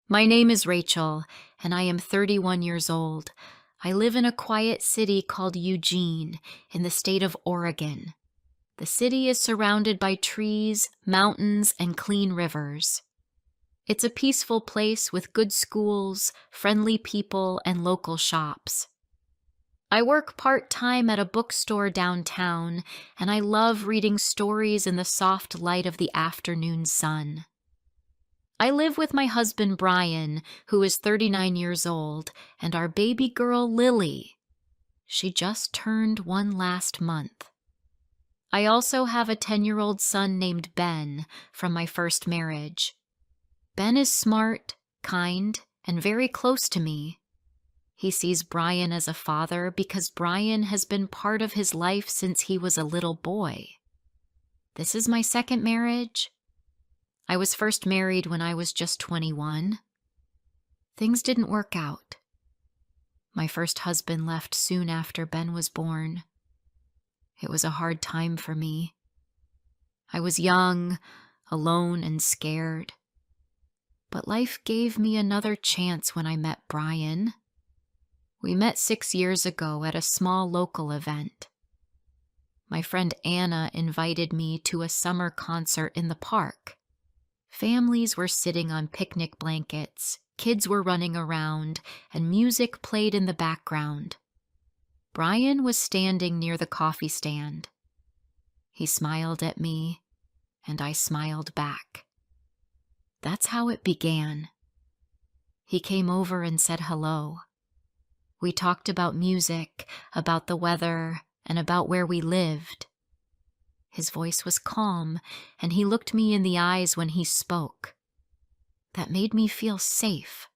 My name is Rachel, and I am 31 years old. I live in a quiet city called Eugene in the state of Oregon. The city is surrounded by trees, mountains, and clean rivers. It's a peaceful place with good schools, friendly people, and local shops. I work part-time at a bookstore downtown, and I love reading stories in the soft light of the afternoon sun. I live with my husband Brian, who is 39 years old, and our baby girl Lily. She just turned 1 last month. I also have a 10-year-old son named Ben from my first marriage. Ben is smart, kind, and very close to me. He sees Brian as a father because Brian has been part of his life since he was a little boy. This is my second marriage. I was first married when I was just 21. Things didn't work out. My first husband left soon after Ben was born. It was a hard time for me. I was young, alone, and scared. But life gave me another chance when I met Brian. We met 6 years ago at a small local event. My friend Anna invited me to a summer concert in the park. Families were sitting on picnic blankets, kids were running around, and music played in the background. Brian was standing near the coffee stand. He smiled at me, and I smiled back. That's how it began. He came over and said hello. We talked about music, about the weather, and about where we lived. His voice was calm, and he looked me in the eyes when he spoke. That made me feel safe.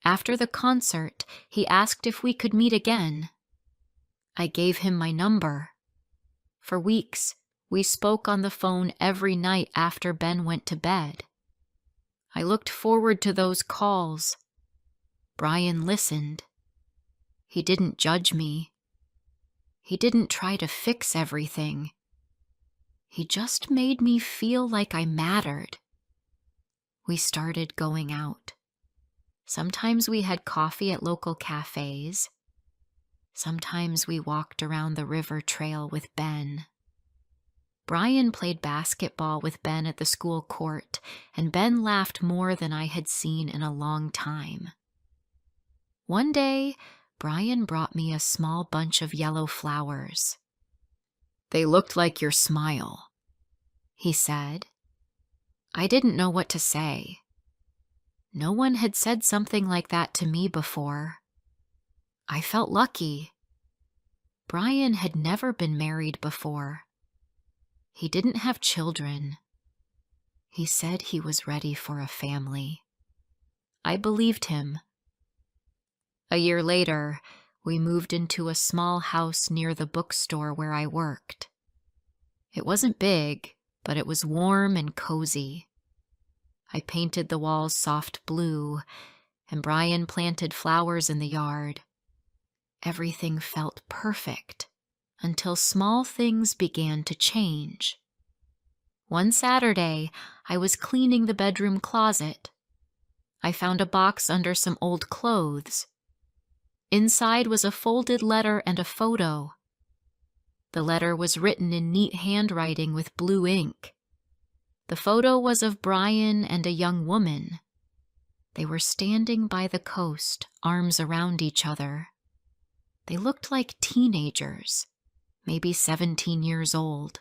After the concert, he asked if we could meet again. I gave him my number. For weeks, we spoke on the phone every night after Ben went to bed. I looked forward to those calls. Brian listened. He didn't judge me. He didn't try to fix everything. He just made me feel like I mattered. We started going out. Sometimes we had coffee at local cafes. Sometimes we walked around the river trail with Ben. Brian played basketball with Ben at the school court, and Ben laughed more than I had seen in a long time. One day, Brian brought me a small bunch of yellow flowers. "They looked like your smile," he said. I didn't know what to say. No one had said something like that to me before. I felt lucky. Brian had never been married before. He didn't have children. He said he was ready for a family. I believed him. A year later, we moved into a small house near the bookstore where I worked. It wasn't big, but it was warm and cozy. I painted the walls soft blue, and Brian planted flowers in the yard. Everything felt perfect until small things began to change. One Saturday, I was cleaning the bedroom closet. I found a box under some old clothes. Inside was a folded letter and a photo. The letter was written in neat handwriting with blue ink. The photo was of Brian and a young woman. They were standing by the coast, arms around each other. They looked like teenagers, maybe 17 years old.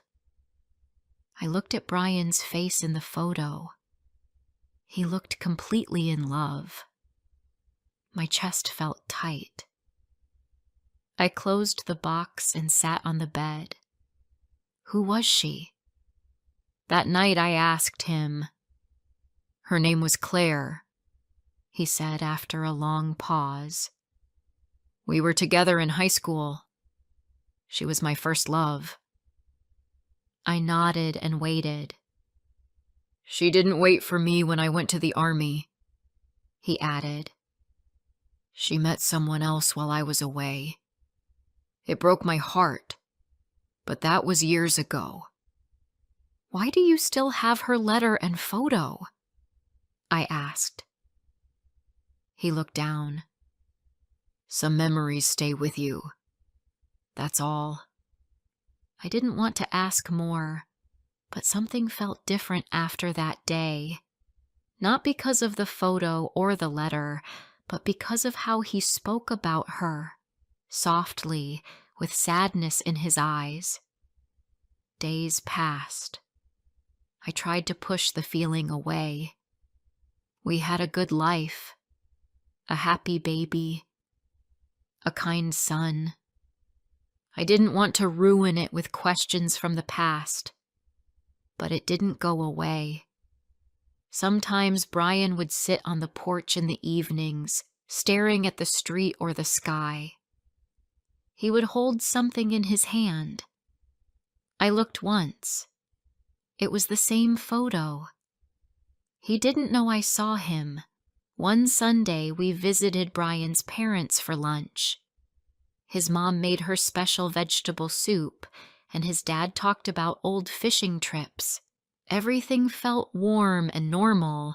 I looked at Brian's face in the photo. He looked completely in love. My chest felt tight. I closed the box and sat on the bed. Who was she? That night I asked him. "Her name was Claire," he said after a long pause. "We were together in high school. She was my first love." I nodded and waited. "She didn't wait for me when I went to the army," he added. "She met someone else while I was away. It broke my heart, but that was years ago." "Why do you still have her letter and photo?" I asked. He looked down. Some memories stay with you. That's all. I didn't want to ask more, but something felt different after that day. Not because of the photo or the letter, but because of how he spoke about her, softly, with sadness in his eyes. Days passed. I tried to push the feeling away. We had a good life, a happy baby, a kind son. I didn't want to ruin it with questions from the past, but it didn't go away. Sometimes Brian would sit on the porch in the evenings, staring at the street or the sky. He would hold something in his hand. I looked once. It was the same photo. He didn't know I saw him. One Sunday, we visited Brian's parents for lunch. His mom made her special vegetable soup, and his dad talked about old fishing trips. Everything felt warm and normal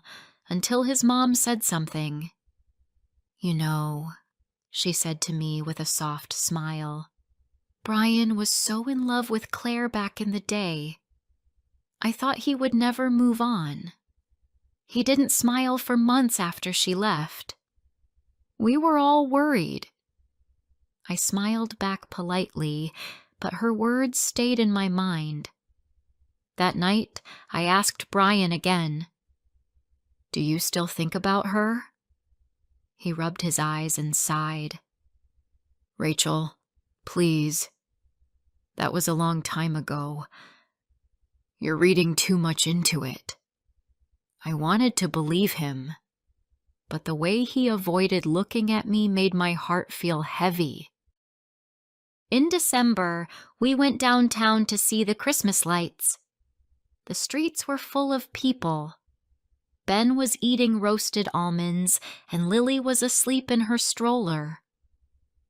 until his mom said something. You know, she said to me with a soft smile, Brian was so in love with Claire back in the day. I thought he would never move on. He didn't smile for months after she left. We were all worried. I smiled back politely, but her words stayed in my mind. That night, I asked Brian again, Do you still think about her? He rubbed his eyes and sighed. Rachel, please. That was a long time ago. You're reading too much into it. I wanted to believe him, but the way he avoided looking at me made my heart feel heavy. In December, we went downtown to see the Christmas lights. The streets were full of people. Ben was eating roasted almonds, and Lily was asleep in her stroller.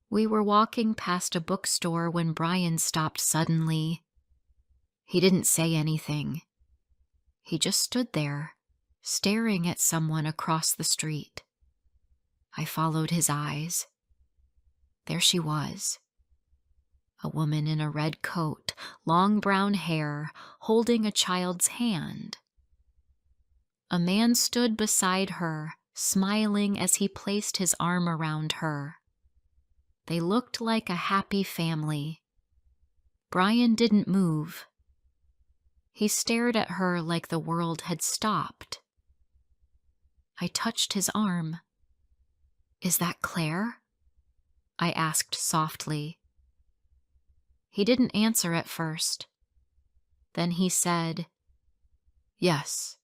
We were walking past a bookstore when Brian stopped suddenly. He didn't say anything. He just stood there, staring at someone across the street. I followed his eyes. There she was. A woman in a red coat, long brown hair, holding a child's hand. A man stood beside her, smiling as he placed his arm around her. They looked like a happy family. Brian didn't move. He stared at her like the world had stopped. I touched his arm. Is that Claire? I asked softly. He didn't answer at first. Then he said, Yes.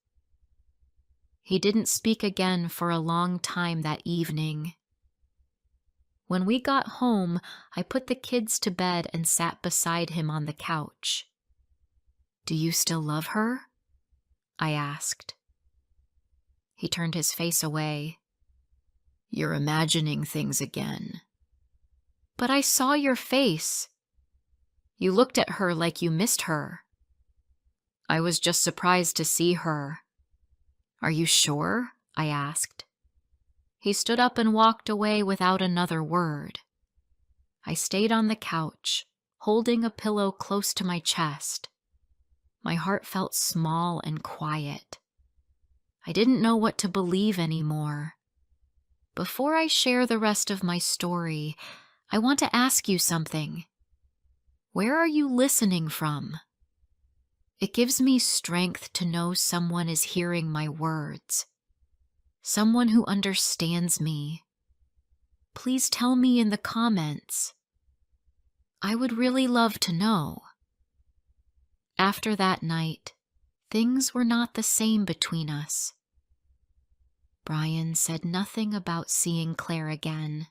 He didn't speak again for a long time that evening. When we got home, I put the kids to bed and sat beside him on the couch. Do you still love her? I asked. He turned his face away. You're imagining things again. But I saw your face. You looked at her like you missed her. I was just surprised to see her. Are you sure? I asked. He stood up and walked away without another word. I stayed on the couch, holding a pillow close to my chest. My heart felt small and quiet. I didn't know what to believe anymore. Before I share the rest of my story, I want to ask you something. Where are you listening from? It gives me strength to know someone is hearing my words. Someone who understands me. Please tell me in the comments. I would really love to know. After that night, things were not the same between us. Brian said nothing about seeing Claire again.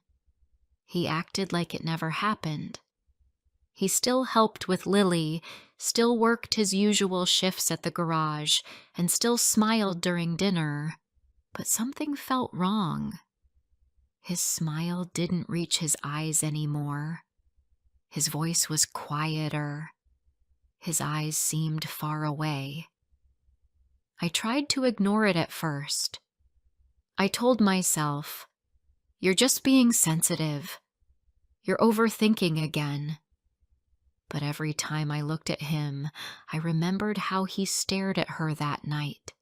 He acted like it never happened. He still helped with Lily, still worked his usual shifts at the garage, and still smiled during dinner. But something felt wrong. His smile didn't reach his eyes anymore. His voice was quieter. His eyes seemed far away. I tried to ignore it at first. I told myself, You're just being sensitive. You're overthinking again. But every time I looked at him, I remembered how he stared at her that night.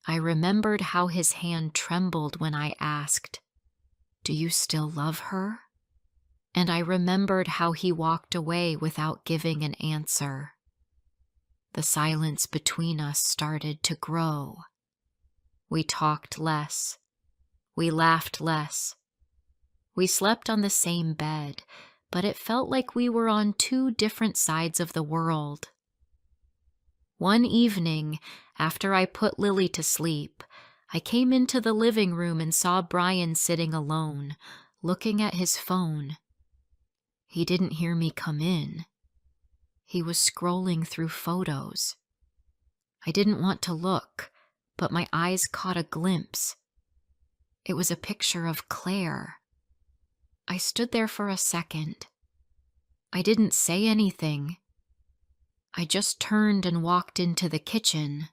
I remembered how his hand trembled when I asked, "Do you still love her?" And I remembered how he walked away without giving an answer. The silence between us started to grow. We talked less. We laughed less. We slept on the same bed, but it felt like we were on two different sides of the world. One evening, after I put Lily to sleep, I came into the living room and saw Brian sitting alone, looking at his phone. He didn't hear me come in. He was scrolling through photos. I didn't want to look, but my eyes caught a glimpse. It was a picture of Claire. I stood there for a second. I didn't say anything. I just turned and walked into the kitchen.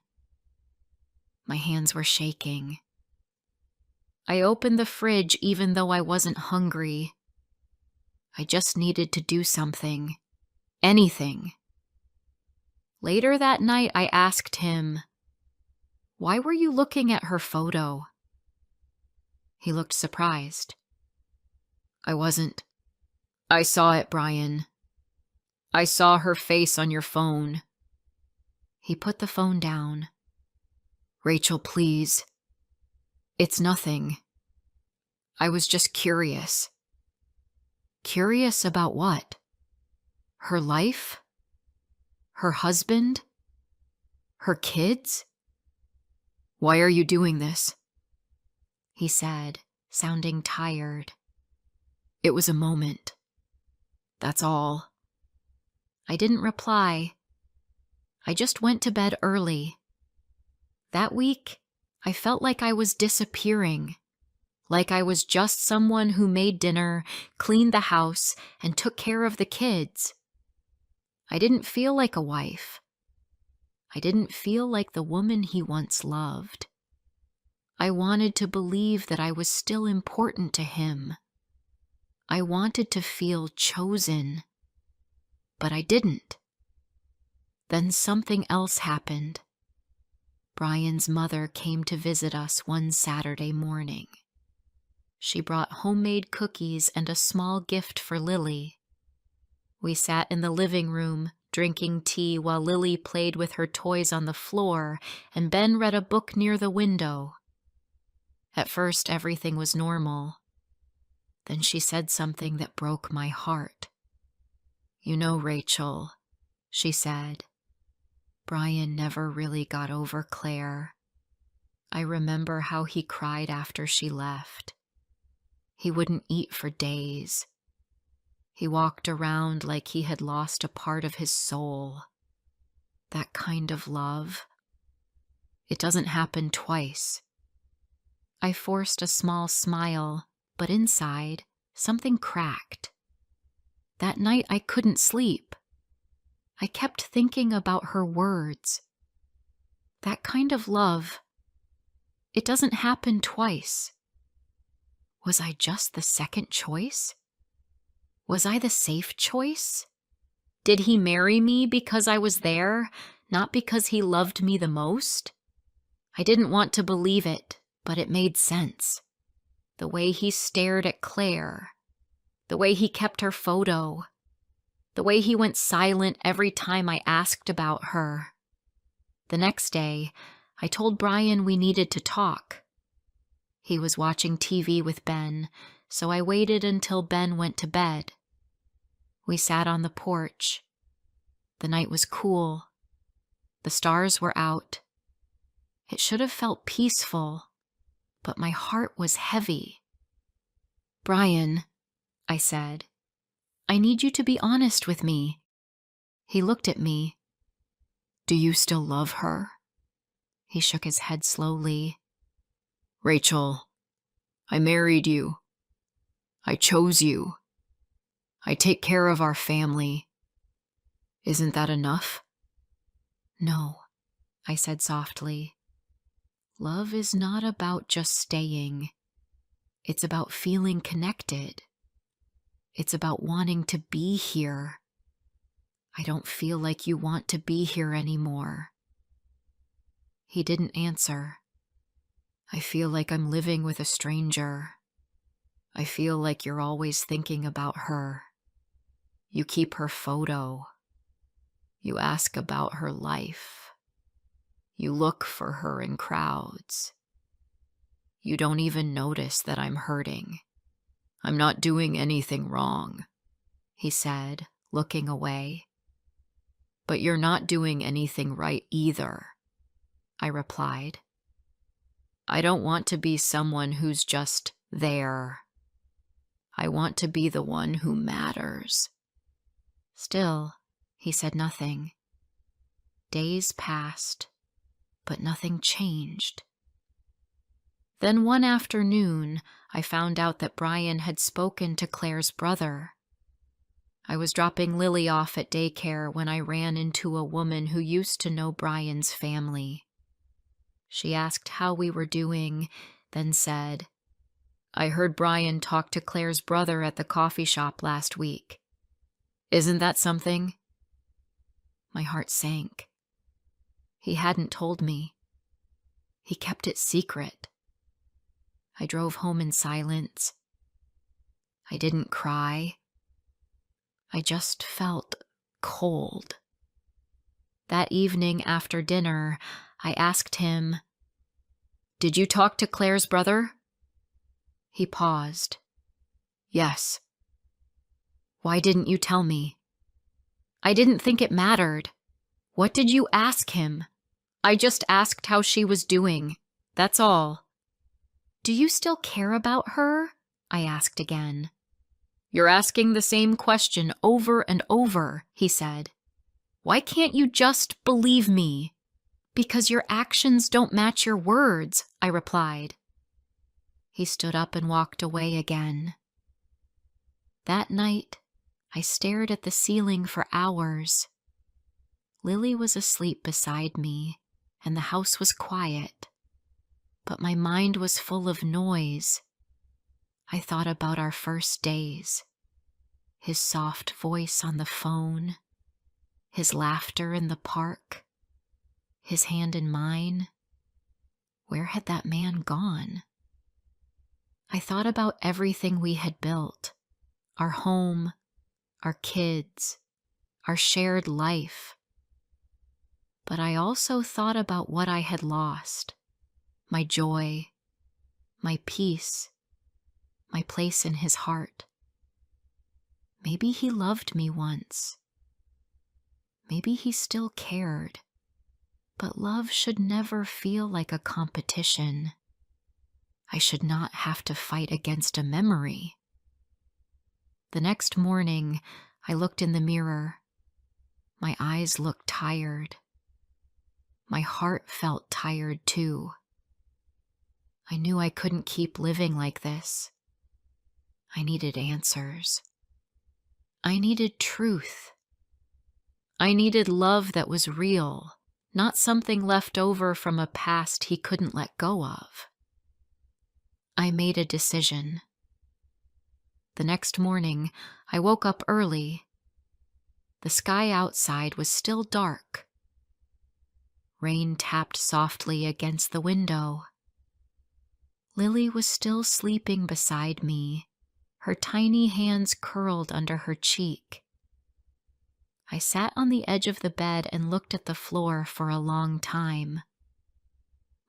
My hands were shaking. I opened the fridge even though I wasn't hungry. I just needed to do something. Anything. Later that night, I asked him, "Why were you looking at her photo?" He looked surprised. "I wasn't. I saw it, Brian. I saw her face on your phone." He put the phone down. "Rachel, please. It's nothing. I was just curious." Curious about what? Her life? Her husband? Her kids? "Why are you doing this?" he said, sounding tired. "It was a moment. That's all." I didn't reply. I just went to bed early. That week, I felt like I was disappearing, like I was just someone who made dinner, cleaned the house, and took care of the kids. I didn't feel like a wife. I didn't feel like the woman he once loved. I wanted to believe that I was still important to him. I wanted to feel chosen, but I didn't. Then something else happened. Brian's mother came to visit us one Saturday morning. She brought homemade cookies and a small gift for Lily. We sat in the living room, drinking tea while Lily played with her toys on the floor and Ben read a book near the window. At first, everything was normal. Then she said something that broke my heart. "You know, Rachel," she said, "Brian never really got over Claire. I remember how he cried after she left. He wouldn't eat for days. He walked around like he had lost a part of his soul. That kind of love. It doesn't happen twice." I forced a small smile, but inside, something cracked. That night I couldn't sleep. I kept thinking about her words. That kind of love, it doesn't happen twice. Was I just the second choice? Was I the safe choice? Did he marry me because I was there, not because he loved me the most? I didn't want to believe it, but it made sense. The way he stared at Claire, the way he kept her photo, the way he went silent every time I asked about her. The next day, I told Brian we needed to talk. He was watching TV with Ben, so I waited until Ben went to bed. We sat on the porch. The night was cool. The stars were out. It should have felt peaceful, but my heart was heavy. "Brian," I said, "I need you to be honest with me." He looked at me. "Do you still love her?" He shook his head slowly. "Rachel, I married you. I chose you. I take care of our family. Isn't that enough?" "No," I said softly. "Love is not about just staying. It's about feeling connected. It's about wanting to be here. I don't feel like you want to be here anymore." He didn't answer. "I feel like I'm living with a stranger. I feel like you're always thinking about her. You keep her photo. You ask about her life. You look for her in crowds. You don't even notice that I'm hurting. I'm not doing anything wrong," he said, looking away. "But you're not doing anything right either," I replied. "I don't want to be someone who's just there. I want to be the one who matters." Still, he said nothing. Days passed, but nothing changed. Then one afternoon, I found out that Brian had spoken to Claire's brother. I was dropping Lily off at daycare when I ran into a woman who used to know Brian's family. She asked how we were doing, then said, "I heard Brian talk to Claire's brother at the coffee shop last week. Isn't that something?" My heart sank. He hadn't told me. He kept it secret. I drove home in silence. I didn't cry. I just felt cold. That evening after dinner, I asked him, "Did you talk to Claire's brother?" He paused. "Yes." "Why didn't you tell me?" "I didn't think it mattered." "What did you ask him?" "I just asked how she was doing. That's all." "Do you still care about her?" I asked again. "You're asking the same question over and over," he said. "Why can't you just believe me?" "Because your actions don't match your words," I replied. He stood up and walked away again. That night, I stared at the ceiling for hours. Lily was asleep beside me, and the house was quiet. But my mind was full of noise. I thought about our first days, his soft voice on the phone, his laughter in the park, his hand in mine. Where had that man gone? I thought about everything we had built, our home, our kids, our shared life. But I also thought about what I had lost, my joy, my peace, my place in his heart. Maybe he loved me once. Maybe he still cared. But love should never feel like a competition. I should not have to fight against a memory. The next morning, I looked in the mirror. My eyes looked tired. My heart felt tired too. I knew I couldn't keep living like this. I needed answers. I needed truth. I needed love that was real, not something left over from a past he couldn't let go of. I made a decision. The next morning, I woke up early. The sky outside was still dark. Rain tapped softly against the window. Lily was still sleeping beside me, her tiny hands curled under her cheek. I sat on the edge of the bed and looked at the floor for a long time.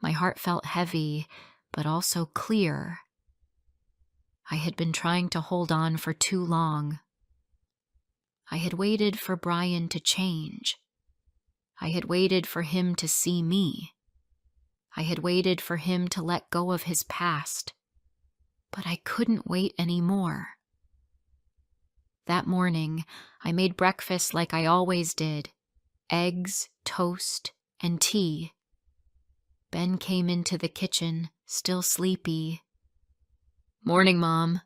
My heart felt heavy, but also clear. I had been trying to hold on for too long. I had waited for Brian to change. I had waited for him to see me. I had waited for him to let go of his past. But I couldn't wait anymore. That morning, I made breakfast like I always did: eggs, toast, and tea. Ben came into the kitchen, still sleepy. "Morning, Mom,"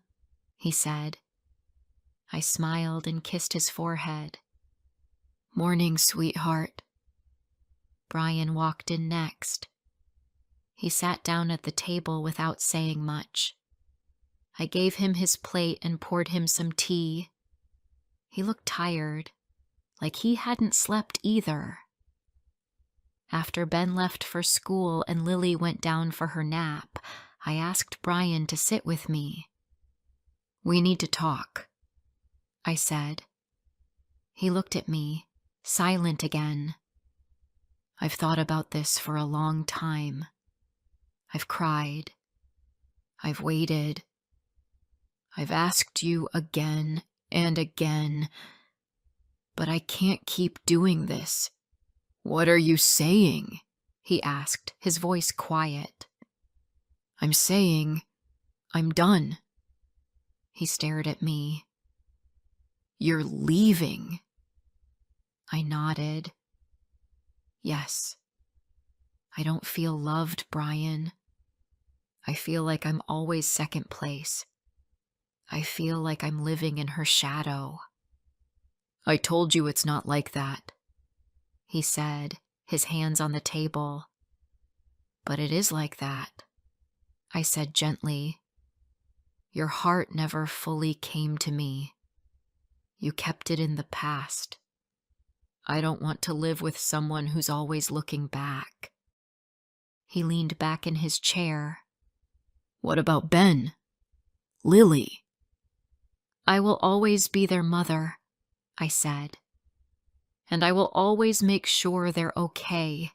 he said. I smiled and kissed his forehead. "Morning, sweetheart." Brian walked in next. He sat down at the table without saying much. I gave him his plate and poured him some tea. He looked tired, like he hadn't slept either. After Ben left for school and Lily went down for her nap, I asked Brian to sit with me. "We need to talk," I said. He looked at me, silent again. "I've thought about this for a long time. I've cried. I've waited. I've asked you again and again, but I can't keep doing this." "What are you saying?" he asked, his voice quiet. "I'm saying I'm done." He stared at me. "You're leaving?" I nodded. "Yes. I don't feel loved, Brian. I feel like I'm always second place. I feel like I'm living in her shadow." "I told you it's not like that," he said, his hands on the table. "But it is like that," I said gently. "Your heart never fully came to me. You kept it in the past. I don't want to live with someone who's always looking back." He leaned back in his chair. "What about Ben? Lily?" "I will always be their mother," I said. "And I will always make sure they're okay.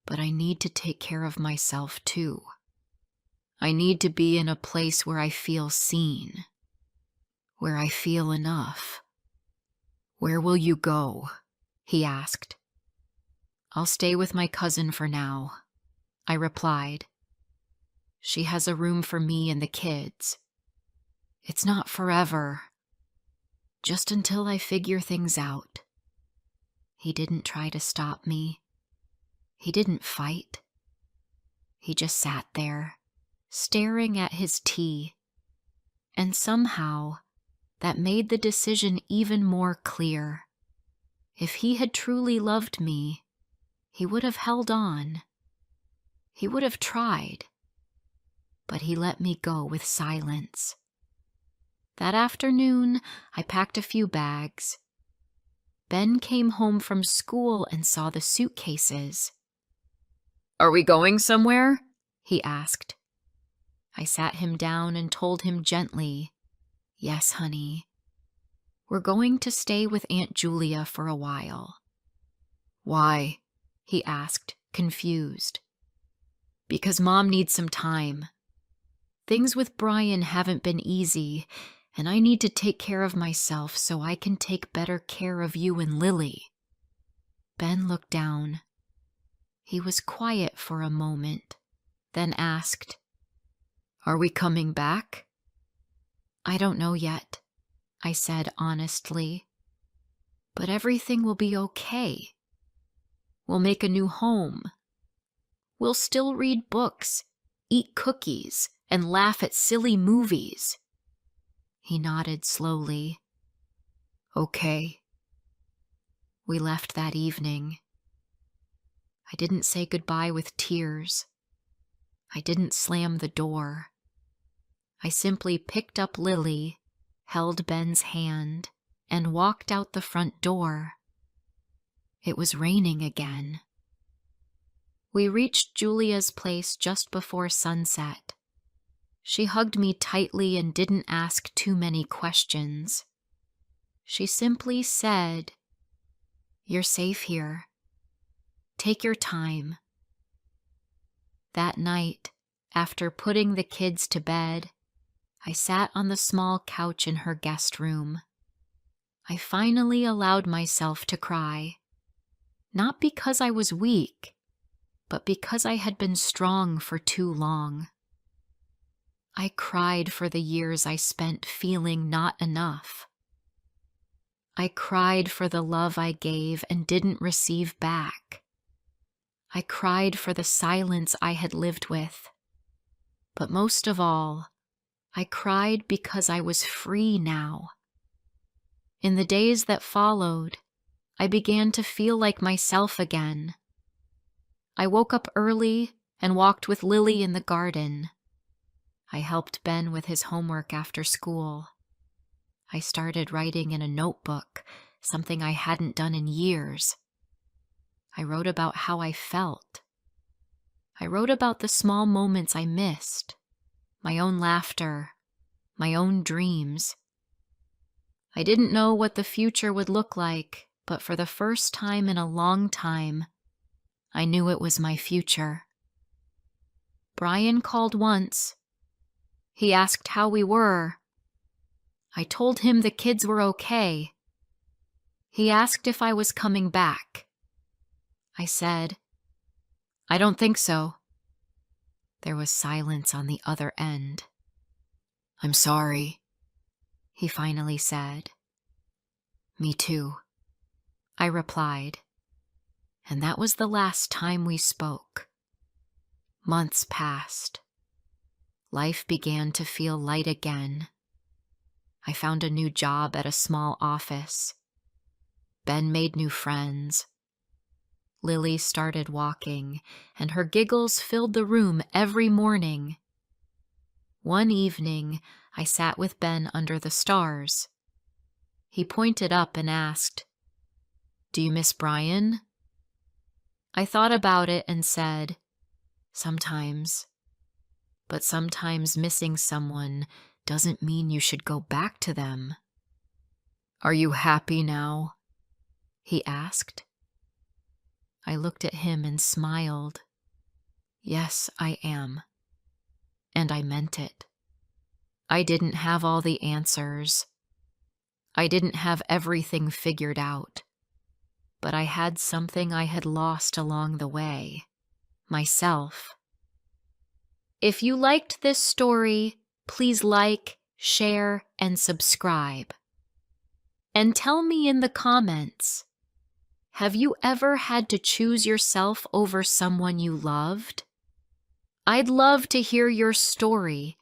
But I need to take care of myself too. I need to be in a place where I feel seen, where I feel enough." "Where will you go?" he asked. "I'll stay with my cousin for now," I replied. "She has a room for me and the kids. It's not forever, just until I figure things out." He didn't try to stop me. He didn't fight. He just sat there, staring at his tea. And somehow, that made the decision even more clear. If he had truly loved me, he would have held on. He would have tried. But he let me go with silence. That afternoon, I packed a few bags. Ben came home from school and saw the suitcases. "Are we going somewhere?" he asked. I sat him down and told him gently, "Yes, honey. We're going to stay with Aunt Julia for a while." "Why?" he asked, confused. "Because Mom needs some time. Things with Brian haven't been easy, and I need to take care of myself so I can take better care of you and Lily." Ben looked down. He was quiet for a moment, then asked, "Are we coming back?" "I don't know yet," I said honestly. "But everything will be okay. We'll make a new home. We'll still read books, eat cookies, and laugh at silly movies." He nodded slowly. "Okay." We left that evening. I didn't say goodbye with tears. I didn't slam the door. I simply picked up Lily, held Ben's hand, and walked out the front door. It was raining again. We reached Julia's place just before sunset. She hugged me tightly and didn't ask too many questions. She simply said, "You're safe here. Take your time." That night, after putting the kids to bed, I sat on the small couch in her guest room. I finally allowed myself to cry. Not because I was weak, but because I had been strong for too long. I cried for the years I spent feeling not enough. I cried for the love I gave and didn't receive back. I cried for the silence I had lived with. But most of all, I cried because I was free now. In the days that followed, I began to feel like myself again. I woke up early and walked with Lily in the garden. I helped Ben with his homework after school. I started writing in a notebook, something I hadn't done in years. I wrote about how I felt. I wrote about the small moments I missed, my own laughter, my own dreams. I didn't know what the future would look like, but for the first time in a long time, I knew it was my future. Brian called once. He asked how we were. I told him the kids were okay. He asked if I was coming back. I said, "I don't think so." There was silence on the other end. "I'm sorry," he finally said. "Me too," I replied. And that was the last time we spoke. Months passed. Life began to feel light again. I found a new job at a small office. Ben made new friends. Lily started walking, and her giggles filled the room every morning. One evening, I sat with Ben under the stars. He pointed up and asked, "Do you miss Brian?" I thought about it and said, "Sometimes. But sometimes missing someone doesn't mean you should go back to them." "Are you happy now?" he asked. I looked at him and smiled. "Yes, I am." And I meant it. I didn't have all the answers. I didn't have everything figured out. But I had something I had lost along the way. Myself. If you liked this story, please like, share, and subscribe. And tell me in the comments, have you ever had to choose yourself over someone you loved? I'd love to hear your story